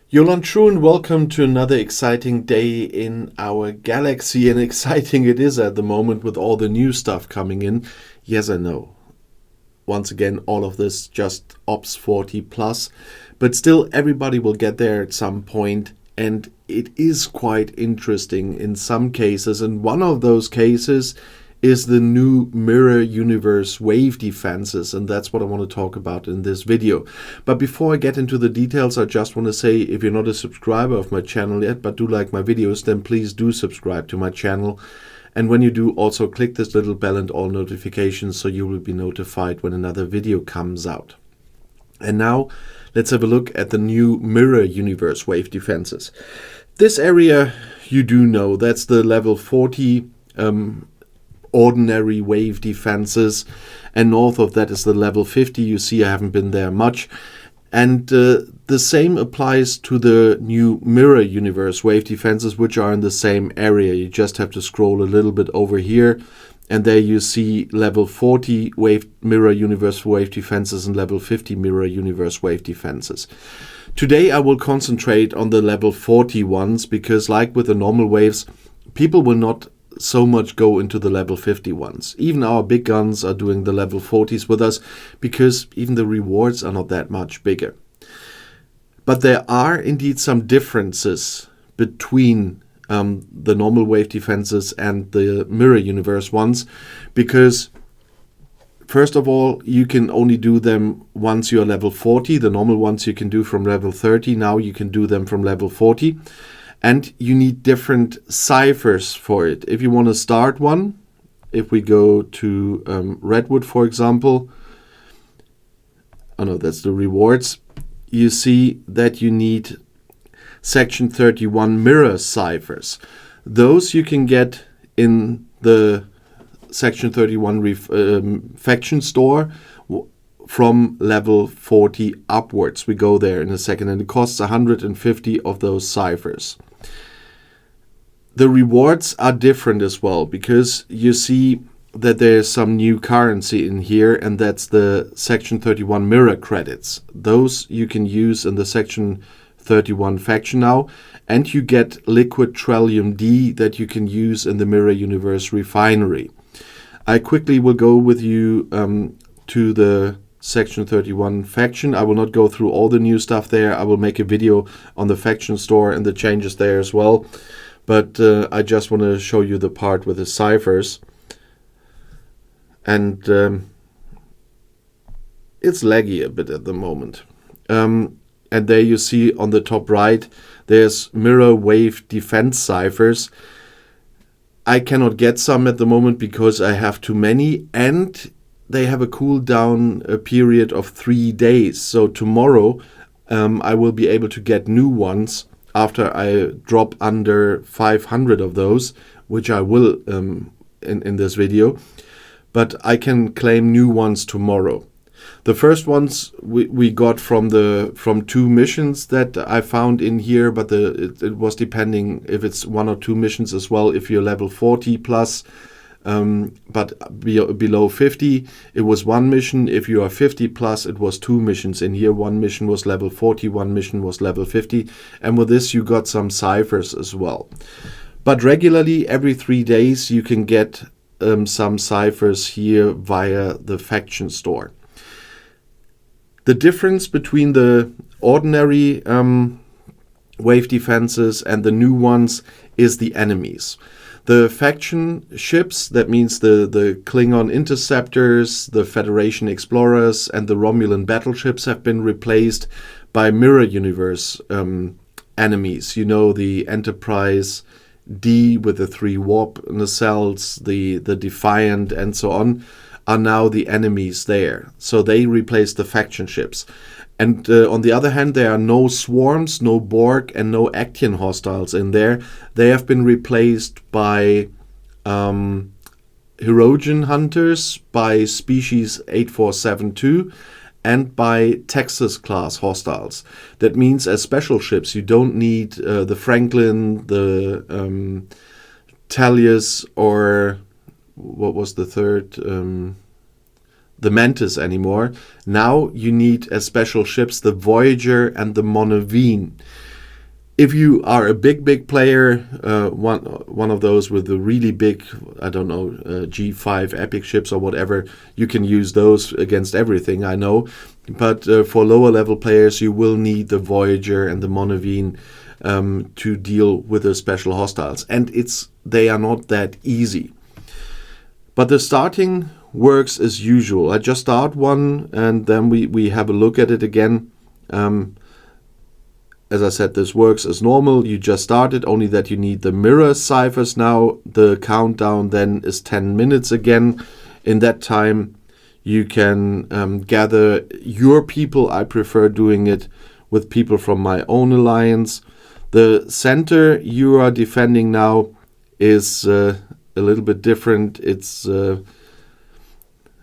Yolan True, and welcome to another exciting day in our galaxy. And exciting it is at the moment with all the new stuff coming in. Yes, I know. Once again, all of this just Ops 40 plus. But still, everybody will get there at some point. And it is quite interesting in some cases. And one of those cases is the new mirror universe wave defenses, and that's what I want to talk about in this video. But before I get into the details, I just want to say, if you're not a subscriber of my channel yet but do like my videos, then please do subscribe to my channel. And when you do, also click this little bell and all notifications so you will be notified when another video comes out. And now let's have a look at the new mirror universe wave defenses. This area you do know, that's the level 40 ordinary wave defenses, and north of that is the level 50. You see, I haven't been there much. And the same applies to the new mirror universe wave defenses, which are in the same area. You just have to scroll a little bit over here, and there you see level 40 mirror universe wave defenses and level 50 mirror universe wave defenses. Today I will concentrate on the level 40 ones, because like with the normal waves, people will not so much go into the level 50 ones. Even our big guns are doing the level 40s with us, because even the rewards are not that much bigger. But there are indeed some differences between the normal wave defenses and the mirror universe ones, because first of all, you can only do them once you're level 40. The normal ones you can do from level 30. Now you can do them from level 40. And you need different ciphers for it. If you want to start one, if we go to Redwood, for example, oh no, that's the rewards, you see that you need section 31 mirror ciphers. Those you can get in the section 31 faction store from level 40 upwards. We go there in a second, and it costs 150 of those ciphers. The rewards are different as well, because you see that there's some new currency in here, and that's the section 31 mirror credits. Those you can use in the section 31 faction now, and you get liquid Trillium D that you can use in the mirror universe refinery. I quickly will go with you to the section 31 faction. I will not go through all the new stuff there. I will make a video on the faction store and the changes there as well. But I just want to show you the part with the ciphers. And it's laggy a bit at the moment. And there you see on the top right, there's mirror wave defense ciphers. I cannot get some at the moment because I have too many, and they have a cooldown period of 3 days. So tomorrow I will be able to get new ones after I drop under 500 of those, which I will in this video. But I can claim new ones tomorrow. The first ones we got from 2 missions that I found in here, but it was depending if it's 1 or 2 missions as well. If you're level 40 plus, but below 50, it was 1 mission. If you are 50 plus, it was 2 missions in here. 1 mission was level 40, 1 mission was level 50. And with this, you got some ciphers as well. But regularly, every 3 days, you can get some ciphers here via the faction store. The difference between the ordinary wave defenses and the new ones is the enemies. The faction ships, that means the Klingon interceptors, the Federation explorers, and the Romulan battleships have been replaced by mirror universe enemies. You know, the Enterprise D with the 3 warp nacelles, the Defiant, and so on, are now the enemies there. So they replace the faction ships. And on the other hand, there are no swarms, no Borg, and no Actian hostiles in there. They have been replaced by Hirogen hunters, by species 8472, and by Texas class hostiles. That means as special ships, you don't need the Franklin, the Talius, or what was the third? The Mantis anymore. Now you need as special ships the Voyager and the Monovine. If you are a big player, one of those with the really big, I don't know, G5 epic ships or whatever, you can use those against everything, I know. But for lower level players, you will need the Voyager and the Monavine to deal with the special hostiles. And they are not that easy. But the starting works as usual. I just start one and then we have a look at it again. As I said, this works as normal. You just started, only that you need the mirror ciphers now. The countdown then is 10 minutes again. In that time, you can gather your people. I prefer doing it with people from my own alliance. The center you are defending now is a little bit different. It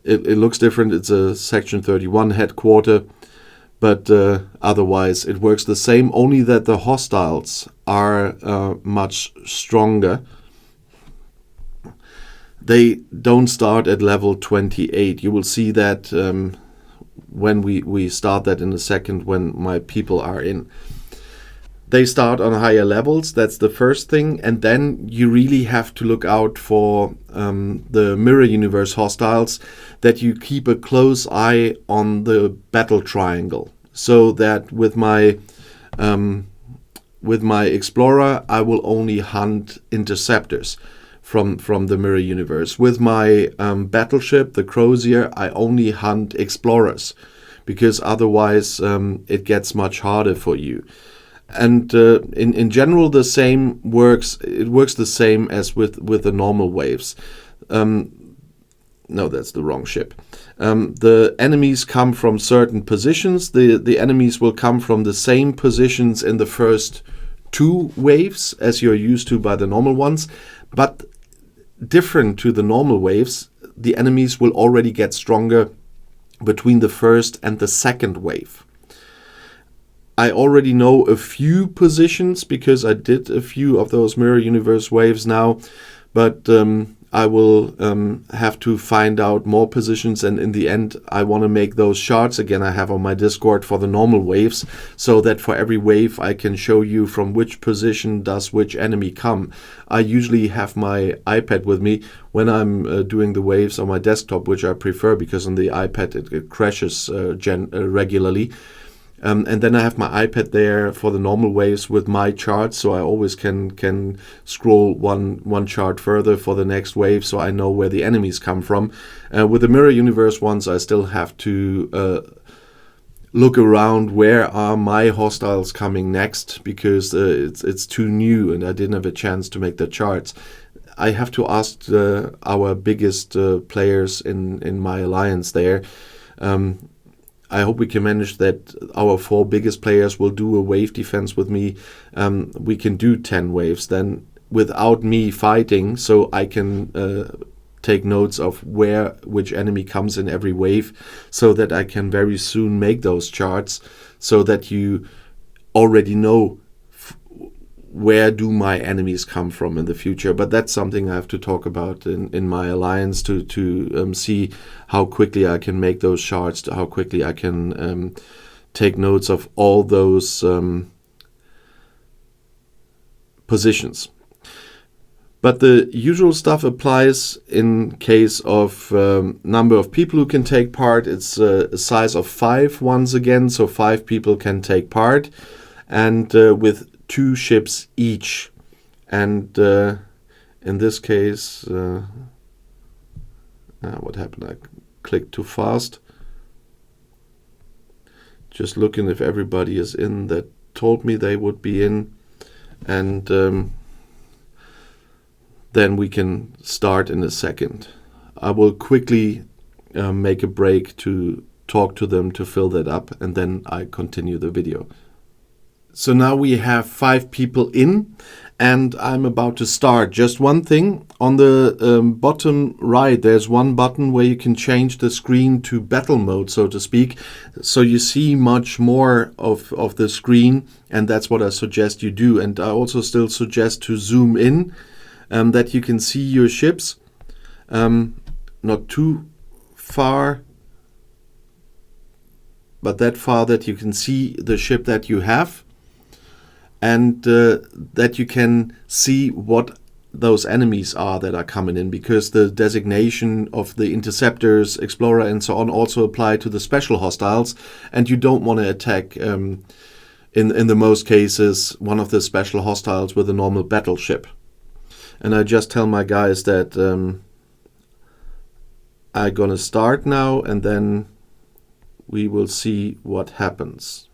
looks different. It's a Section 31 headquarter. But otherwise, it works the same, only that the hostiles are much stronger. They don't start at level 28. You will see that when we start that in a second, when my people are in. They start on higher levels, that's the first thing. And then you really have to look out for the Mirror Universe hostiles, that you keep a close eye on the battle triangle. So that with my Explorer, I will only hunt interceptors from the Mirror Universe. With my battleship, the Crozier, I only hunt Explorers, because otherwise it gets much harder for you. And in general, the same works. It works the same as with the normal waves. No, that's the wrong ship. The enemies come from certain positions. The enemies will come from the same positions in the first 2 waves as you're used to by the normal ones. But different to the normal waves, the enemies will already get stronger between the first and the second wave. I already know a few positions because I did a few of those Mirror Universe waves now, but I will have to find out more positions, and in the end I want to make those charts again I have on my Discord for the normal waves, so that for every wave I can show you from which position does which enemy come. I usually have my iPad with me when I'm doing the waves on my desktop, which I prefer because on the iPad it crashes regularly. And then I have my iPad there for the normal waves with my charts, so I always can scroll one chart further for the next wave, so I know where the enemies come from. With the Mirror Universe ones, I still have to look around where are my hostiles coming next, because it's too new and I didn't have a chance to make the charts. I have to ask our biggest players in my alliance there. I hope we can manage that our 4 biggest players will do a wave defense with me. We can do 10 waves then without me fighting, so I can take notes of which enemy comes in every wave, so that I can very soon make those charts, so that you already know where do my enemies come from in the future. But that's something I have to talk about in my alliance to see how quickly I can make those charts, how quickly I can take notes of all those positions. But the usual stuff applies in case of number of people who can take part. It's a size of 5 once again, so 5 people can take part, and with 2 ships each. And in this case, what happened? I clicked too fast. Just looking if everybody is in that told me they would be in, and then we can start in a second. I will quickly make a break to talk to them to fill that up, and then I continue the video. So now we have 5 people in, and I'm about to start. Just one thing, on the bottom right there's one button where you can change the screen to battle mode, so to speak, so you see much more of the screen, and that's what I suggest you do. And I also still suggest to zoom in, that you can see your ships, not too far, but that far that you can see the ship that you have. and that you can see what those enemies are that are coming in, because the designation of the interceptors, explorer, and so on also apply to the special hostiles, and you don't want to attack in the most cases one of the special hostiles with a normal battleship. And I just tell my guys that I'm gonna start now, and then we will see what happens.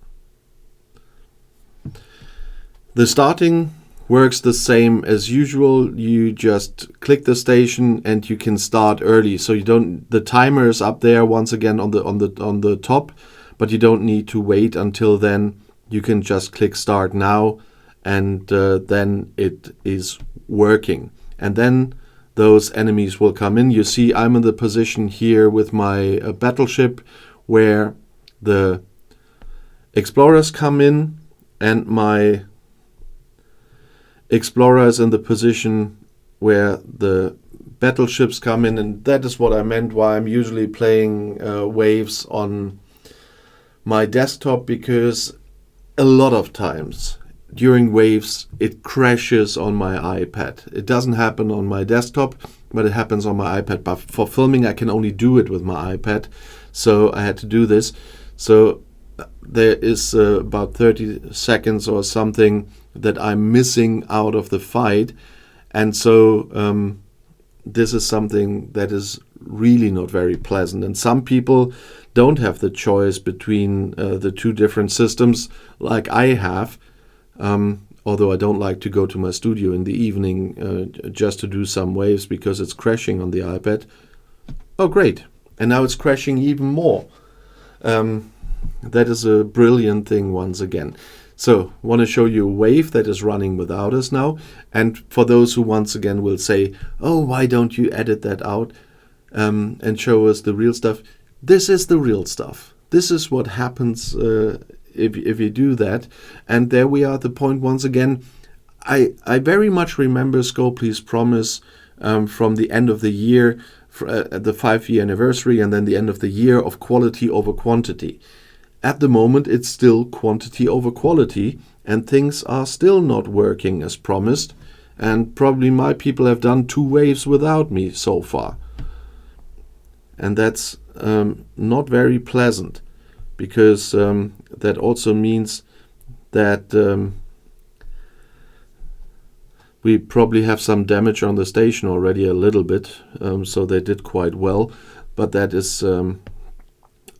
The starting works the same as usual. You just click the station and you can start early. So you don't. The timer is up there once again on the top, but you don't need to wait until then. You can just click start now, and then it is working. And then those enemies will come in. You see, I'm in the position here with my battleship where the explorers come in, and my explorers in the position where the battleships come in. And that is what I meant why I'm usually playing waves on my desktop, because a lot of times during waves it crashes on my iPad. It doesn't happen on my desktop, but it happens on my iPad. But for filming I can only do it with my iPad, so I had to do this. So there is about 30 seconds or something that I'm missing out of the fight, and so this is something that is really not very pleasant. And some people don't have the choice between the two different systems like I have, although I don't like to go to my studio in the evening just to do some waves because it's crashing on the iPad. Oh great, and now it's crashing even more. That is a brilliant thing once again. So, want to show you a wave that is running without us now. And for those who once again will say, oh, why don't you edit that out and show us the real stuff? This is the real stuff. This is what happens if you do that. And there we are at the point once again. I very much remember Scopely's promise from the end of the year, at the 5-year anniversary, and then the end of the year, of quality over quantity. At the moment, it's still quantity over quality, and things are still not working as promised. And probably my people have done 2 waves without me so far. And that's not very pleasant, because that also means that we probably have some damage on the station already a little bit. So they did quite well, but that is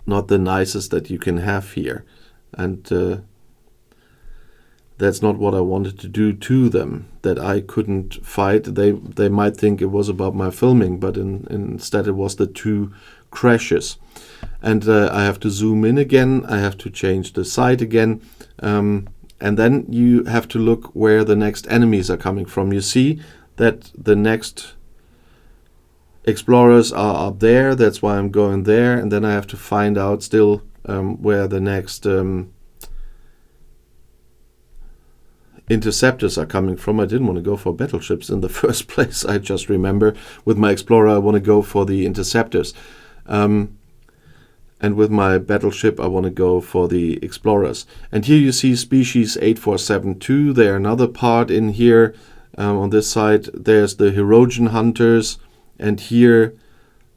not the nicest that you can have here, and that's not what I wanted to do to them, that I couldn't fight. They might think it was about my filming, but instead it was the 2 crashes. And I have to zoom in again, I have to change the site again, and then you have to look where the next enemies are coming from. You see that the next explorers are up there, that's why I'm going there, and then I have to find out still where the next interceptors are coming from. I didn't want to go for battleships in the first place. I just remember with my explorer I want to go for the interceptors, and with my battleship I want to go for the explorers. And here you see species 8472. They're another part in here. On this side there's the Herogen hunters, and here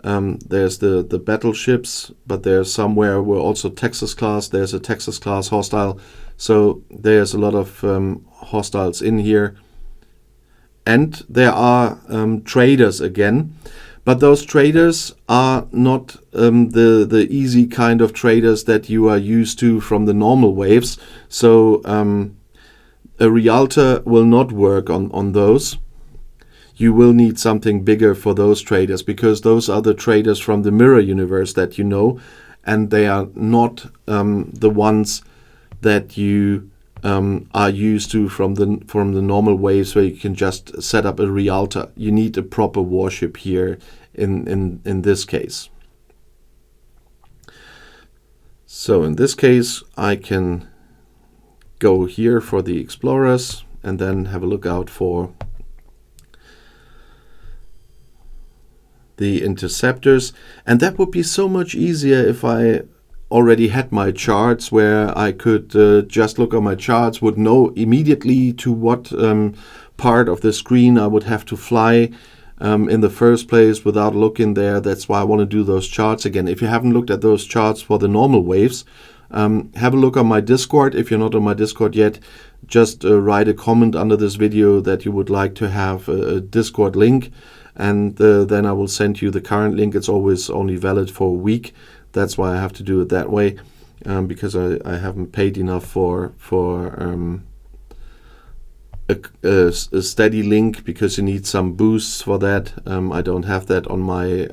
there's the battleships, but there's somewhere where also Texas class. There's a Texas class hostile. So there's a lot of hostiles in here. And there are traders again. But those traders are not the easy kind of traders that you are used to from the normal waves. So a Rialto will not work on those. You will need something bigger for those traders, because those are the traders from the mirror universe that you know, and they are not the ones that you are used to from the normal waves where you can just set up a Rialto. You need a proper warship here in this case. So in this case I can go here for the explorers and then have a look out for the interceptors, and that would be so much easier if I already had my charts where I could just look at my charts, would know immediately to what part of the screen I would have to fly in the first place without looking there. That's why I want to do those charts again. If you haven't looked at those charts for the normal waves, have a look on my Discord. If you're not on my Discord yet, just write a comment under this video that you would like to have a Discord link, and then I will send you the current link. It's always only valid for a week. That's why I have to do it that way, because I haven't paid enough for a steady link, because you need some boosts for that. I don't have that on my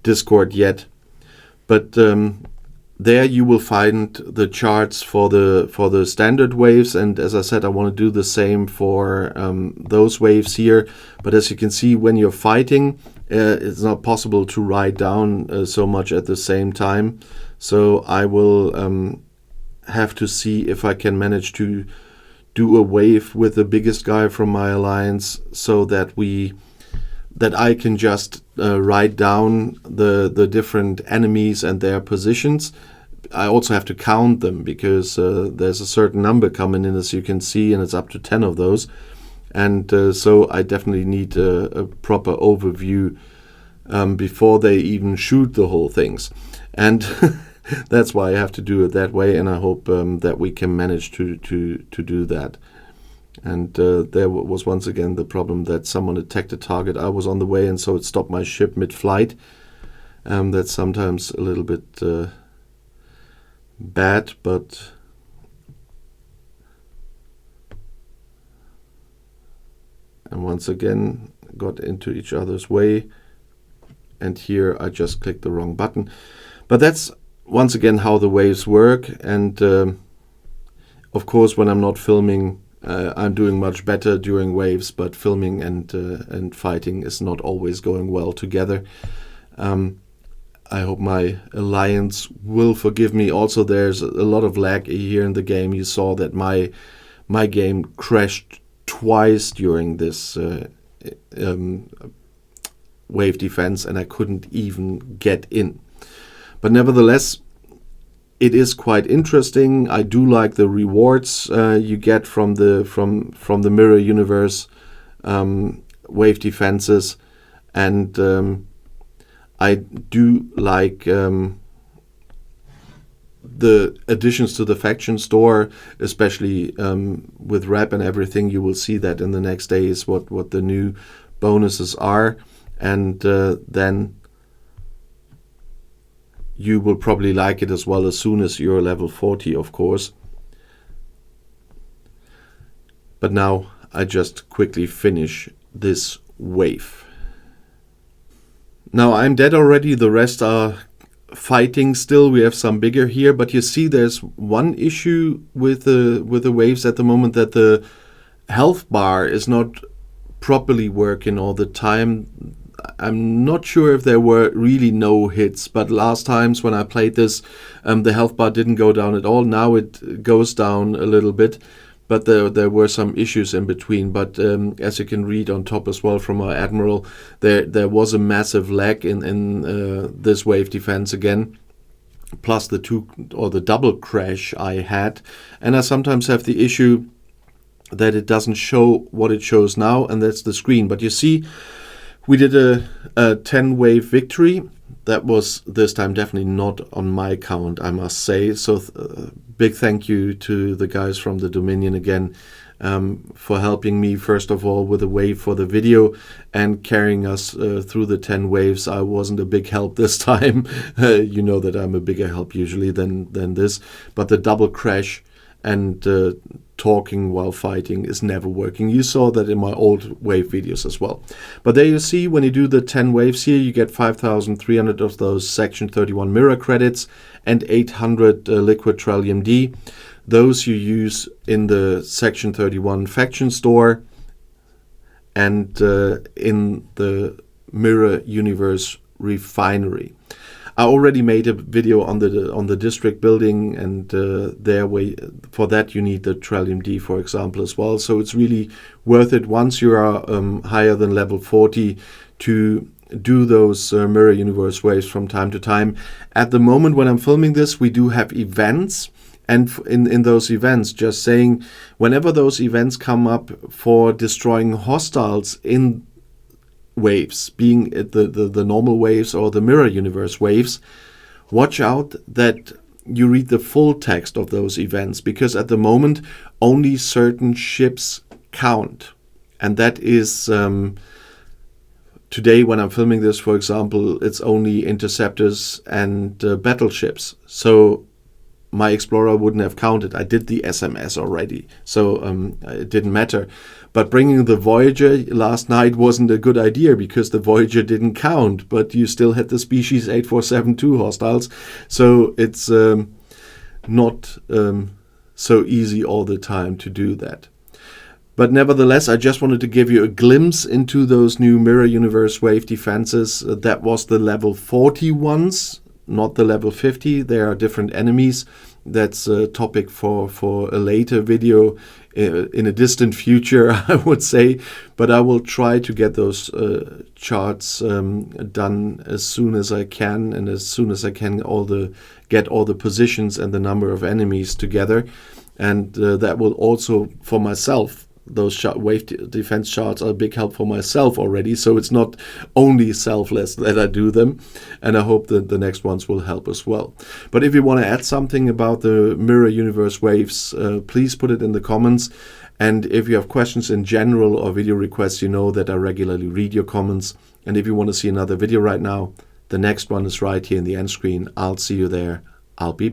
Discord yet, but there you will find the charts for the standard waves, and as I said, I want to do the same for those waves here. But as you can see, when you're fighting, it's not possible to write down so much at the same time. So I will have to see if I can manage to do a wave with the biggest guy from my alliance, so that I can just write down the different enemies and their positions. I also have to count them, because there's a certain number coming in, as you can see, and it's up to 10 of those. And so I definitely need a proper overview before they even shoot the whole things. And that's why I have to do it that way, and I hope that we can manage to do that. And there was once again the problem that someone attacked a target. I was on the way, and so it stopped my ship mid-flight. That's sometimes a little bit bad, but and once again got into each other's way, and here I just clicked the wrong button. But that's once again how the waves work, and of course when I'm not filming, I'm doing much better during waves, but filming and fighting is not always going well together. I hope my alliance will forgive me. Also, there's a lot of lag here in the game. You saw that my game crashed twice during this wave defense, and I couldn't even get in. But nevertheless, it is quite interesting. I do like the rewards you get from the mirror universe wave defenses, and I do like the additions to the faction store, especially with rep and everything. You will see that in the next days what the new bonuses are, and then you will probably like it as well as soon as you're level 40, of course. But now I just quickly finish this wave. Now I'm dead already, the rest are fighting still. We have some bigger here, but you see there's one issue with the waves at the moment, that the health bar is not properly working all the time. I'm not sure if there were really no hits, but last times when I played this, the health bar didn't go down at all. Now it goes down a little bit, but there were some issues in between. But as you can read on top as well from our admiral, there was a massive lag in this wave defense again, plus the double crash I had. And I sometimes have the issue that it doesn't show what it shows now, and that's the screen. But you see, we did a 10 wave victory. That was this time definitely not on my account, I must say. So big thank you to the guys from the Dominion again for helping me, first of all, with a wave for the video and carrying us through the 10 waves. I wasn't a big help this time. You know that I'm a bigger help usually than this. But the double crash and talking while fighting is never working. You saw that in my old wave videos as well. But there you see, when you do the 10 waves here, you get 5,300 of those Section 31 mirror credits and 800 liquid Trillium D. Those you use in the Section 31 faction store and in the Mirror Universe refinery. I already made a video on the district building, and for that you need the Trillium D, for example, as well. So it's really worth it once you are higher than level 40 to do those mirror universe waves from time to time. At the moment when I'm filming this, we do have events, and in those events, just saying, whenever those events come up for destroying hostiles in waves, being it the normal waves or the mirror universe waves, watch out that you read the full text of those events, because at the moment only certain ships count, and that is today when I'm filming this, for example, it's only interceptors and battleships. So my Explorer wouldn't have counted. I did the SMS already, so it didn't matter. But bringing the Voyager last night wasn't a good idea, because the Voyager didn't count, but you still had the species 8472 hostiles. So it's not so easy all the time to do that. But nevertheless, I just wanted to give you a glimpse into those new mirror universe wave defenses. That was the level 40 ones, not the level 50. There are different enemies. That's a topic for a later video in a distant future, I would say. But I will try to get those charts done as soon as I can, and as soon as I can get all the positions and the number of enemies together. And that will also, for myself, those wave defense charts are a big help for myself already, so it's not only selfless that I do them, and I hope that the next ones will help as well. But if you want to add something about the mirror universe waves, please put it in the comments. And if you have questions in general or video requests, you know that I regularly read your comments. And if you want to see another video right now, the next one is right here in the end screen. I'll see you there. I'll be